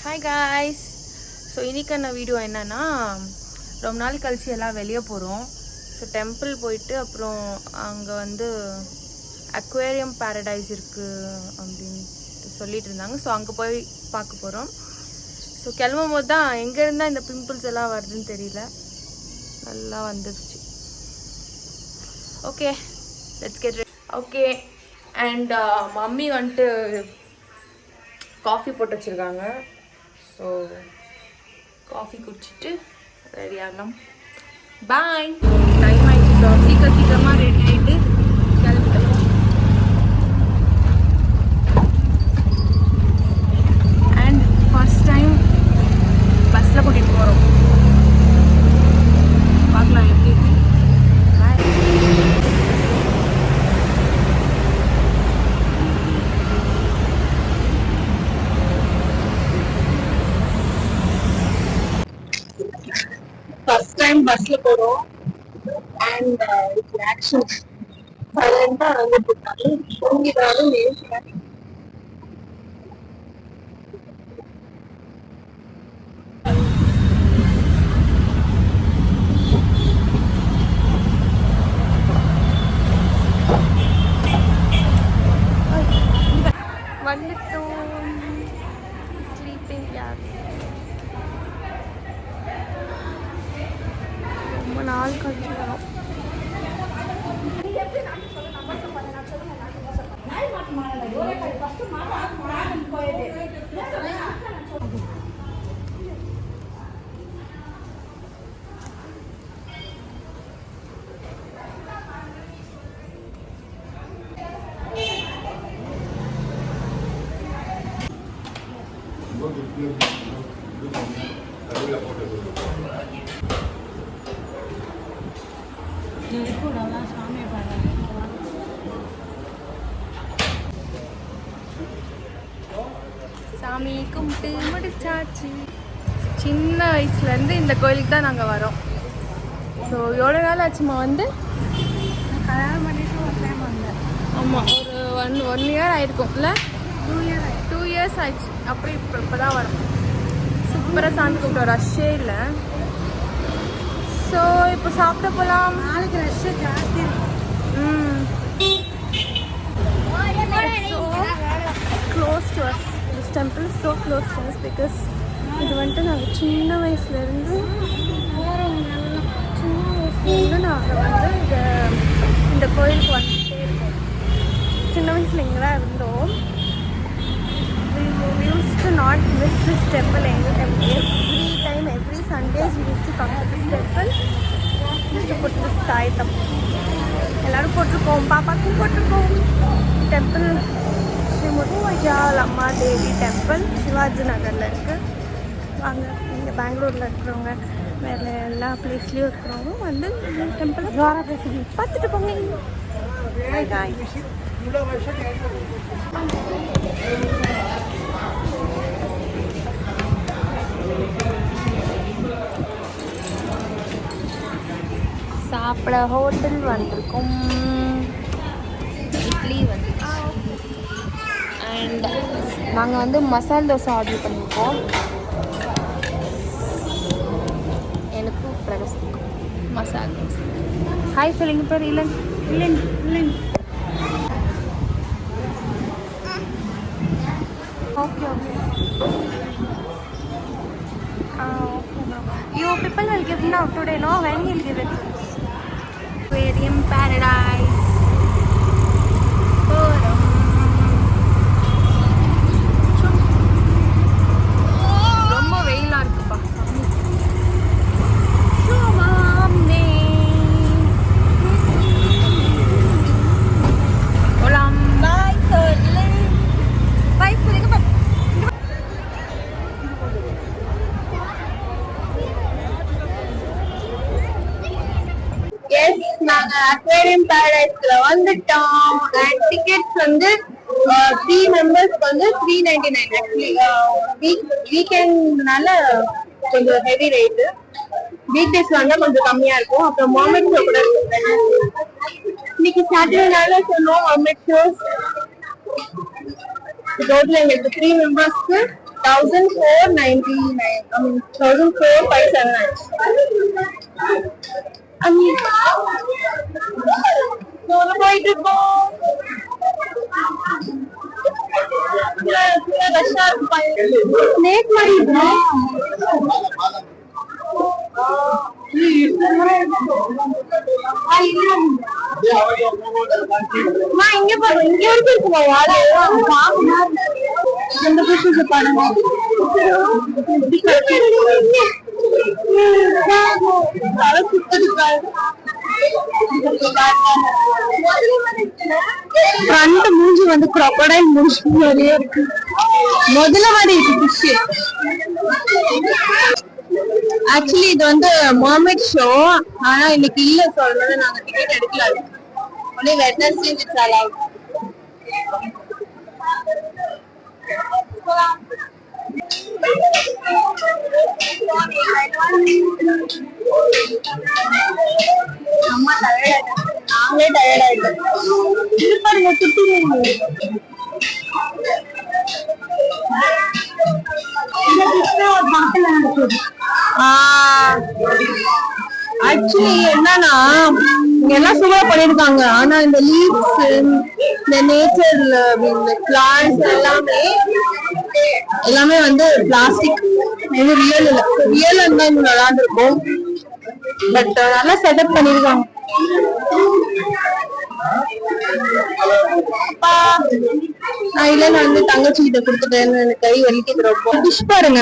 Hi guys. So இன்றைக்கான video என்னென்னா, ரொம்ப நாள் கழிச்சு எல்லாம் வெளியே போகிறோம். ஸோ டெம்பிள் போயிட்டு அப்புறம் அங்கே வந்து அக்வேரியம் பேரடைஸ் இருக்குது அப்படின்ட்டு சொல்லிட்டு இருந்தாங்க. ஸோ அங்கே போய் பார்க்க போகிறோம். ஸோ கிளம்பும் போது தான் எங்கே இருந்தால் இந்த பிம்பிள்ஸ் எல்லாம் வருதுன்னு தெரியல, நல்லா வந்துடுச்சு. Okay, let's get ready. Okay, and mummy வந்துட்டு காஃபி போட்டு வச்சுருக்காங்க. ஸோ காஃபி குடிச்சிட்டு ரெடி ஆகலாம். பாய். டைம் ஆகிடுச்சு. ஸோ சீக்கிரமாக ரெடி ஆகிட்டு கிளம்பிட்டோம். அண்ட் ஃபர்ஸ்ட் டைம் பஸ்ஸில் கூட்டிகிட்டு போகிறோம். பார்க்கலாம் எப்படி இருக்கு. பாய். ஃபர்ஸ்ட் டைம் பஸ்ல போறோம். அண்ட் ஆக்சுவல் சைலண்டா வந்து போட்டாலும் தூங்கிட்டாலும் நேசிக்கிறேன். வந்துட்டோம். Sleeping class. ரொம்ப நாள் கழிச்சு வரோம். சாமி கும்பிட்டு முடிச்சாச்சு. சின்ன வயசுலேருந்து இந்த கோயிலுக்கு தான் நாங்கள் வரோம். ஸோ எவ்வளோ நாள் ஆச்சுமா வந்து? கல்யாணம் பண்ணிட்டு ஒரு டைம் வந்தேன். ஆமாம், ஒரு ஒன் இயர் ஆயிருக்கும் இல்லை? 2 years ஆயிடுச்சு. அப்புறம் இப்போ தான் வரோம். சூப்பராக சாமி கும்பிட்டு ரஷ்ஷே இல்லை. ஸோ இப்போ சாப்பிட போகலாம். நாளைக்கு ரஷ்ஷு ஜாஸ்தி இருக்கும். So close to us. This temple is so close to us because இது வந்துட்டு நாங்கள் சின்ன வயசுலேருந்து நாங்கள் வந்து இந்த கோயிலுக்கு வந்துட்டே இருக்கோம். சின்ன வயசில் இங்கே தான் இருந்தோம். We used to not miss this temple every Sundays we used to come to this temple. We used to put this தாயத்தம் எல்லாரும் போட்டிருக்கோம். பாப்பாக்கும் போட்டிருக்கோம். டெம்பிள் ஸ்ரீ முத்துவஜால் அம்மா தேவி டெம்பிள் சிவாஜி நகரில் இருக்குது. வாங்க, இங்கே பெங்களூரில் இருக்கிறவங்க, வேறு எல்லா பிளேஸ்லேயும் இருக்கிறவங்க வந்து டெம்பிளை துவாரா பேசி பார்த்துட்டு போங்க. சாப்பிட ஹோட்டல் வந்திருக்கோம். இட்லி வந்து அண்ட் நாங்கள் வந்து மசால் தோசை ஆர்டர் பண்ணியிருக்கோம். எனக்கும் பிரகஸ்திக்கும் மசால் தோசை. ஹாய் சொல்லுங்க பேர். இல்லைங்க இல்லைங்க இல்லைங்க. Okay okay. You people will give now today, no? When you'll give it? Aquarium paradise. ரொம்ப வெயிலா இருக்குப்பா. போலாம். பாய் சொல்லு. பாய் சொல்லுங்க. எஸ், நாங்க அக்வேரியம் பேரடைஸ்ல வந்துட்டோம். அண்ட் டிக்கெட்ஸ் வந்து 3 மெம்பர்ஸ்க்கு வந்து 399. ஆக்சுவலி வீக்கெண்ட்னால கொஞ்சம் ஹெவி ரேட்டு. வீக் டேஸ் வந்தா கொஞ்சம் கம்மியா இருக்கும். அப்புறம் மர்மெட் ஷோ கூட இருக்கு. இன்னைக்கு சாட்டர்டேனால சொன்னோம் மர்மெட் ஷோஸ். டோட்டல் எங்களுக்கு 3 மெம்பர்ஸ்க்கு 1499. I mean 14,579. போயிட்டு இருக்கோம். ஸ்னேக் மாதிரி இருக்கு. இங்க பாருங்க, இங்க வரைக்கும் இருக்குமா வாழை? இந்த பிசினஸ் பாருங்க. ஃப்ரண்ட் மூஞ்சி வந்து crocodile மூஞ்சி மாதிரியே இருக்கு. முதல்ல மாதிரி இருக்கு ஃபிஷ். ஆக்சுவலி இது வந்து மர்மெட் ஷோ, ஆனா இன்னைக்கு இல்ல சொல்றது, நாங்க டிக்கெட் எடுக்கல. Only Wednesday it's allowed. அம்மா டயர்ட் ஆயிட்டாங்க, நாங்களே டயர்ட் ஆயிட்டோம். பாருங்க சுத்தி ஆக்சுவலி என்னன்னா எல்லாம் சூப்பரா பண்ணிருக்காங்க. ஆனா இந்த லீவ்ஸ், இந்த நேச்சர், இந்த பிளான்ட்ஸ் எல்லாமே வந்து பிளாஸ்டிக். இது ரியல் இல்ல. ரியல் இருந்தா இன்னும் நல்லா இருக்கும். பட் நல்லா செட்டப் பண்ணிருக்காங்க. நான் இல்ல, நான் வந்து தங்கச்சி கிட்ட கொடுத்துட்டேன்னு எனக்கு கை வலிக்குது ரொம்ப. டிஷ் பாருங்க,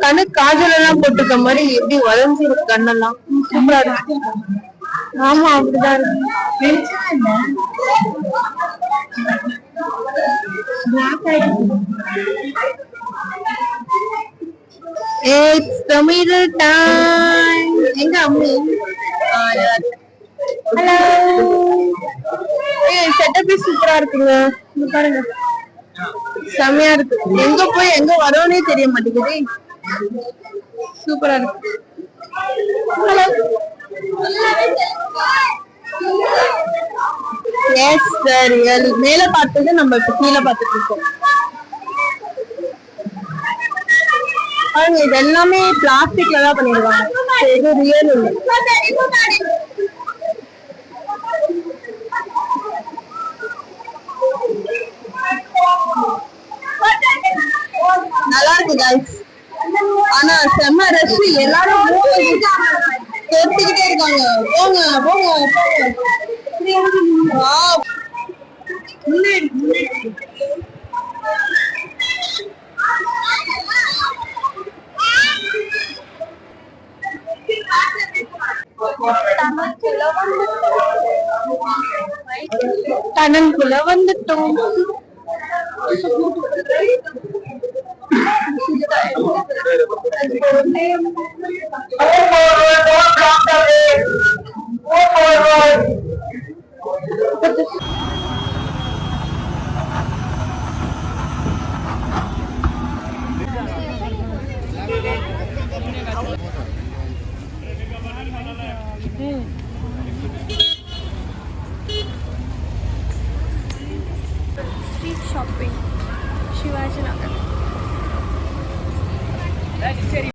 கண்ணு காஜல் எல்லாம் போட்டுக்க மாதிரி எப்படி வளைஞ்சிருக்கு கண்ணெல்லாம். சூப்பரா இருக்கு. ஆமா அப்படிதான் இருக்கு. It's the middle time. எங்க அம்மி? ஹலோ. செட்டப் சூப்பரா இருக்குங்க. இங்க பாருங்க, செமையா இருக்கு. எங்க போய் எங்க வரோன்னே தெரிய மாட்டேங்குது. சூப்பரா இருக்கு. ஹலோ. எஸ் சார், மேல பார்த்தது நம்ம இப்ப கீழே பார்த்துட்டு இருக்கோம். பாருங்க, இது எல்லாமே பிளாஸ்டிக்ல தான் பண்ணிருக்காங்க. இது ரியல் இல்லை. நல்லா இருக்கு guys. ஆனா செம்ம ரஷ். எல்லாரும் தொட்டுக்கிட்டே இருக்காங்க. போங்க போங்க டனலுக்குள்ள வந்துட்டோம். Street shopping, Shivaji Nagar.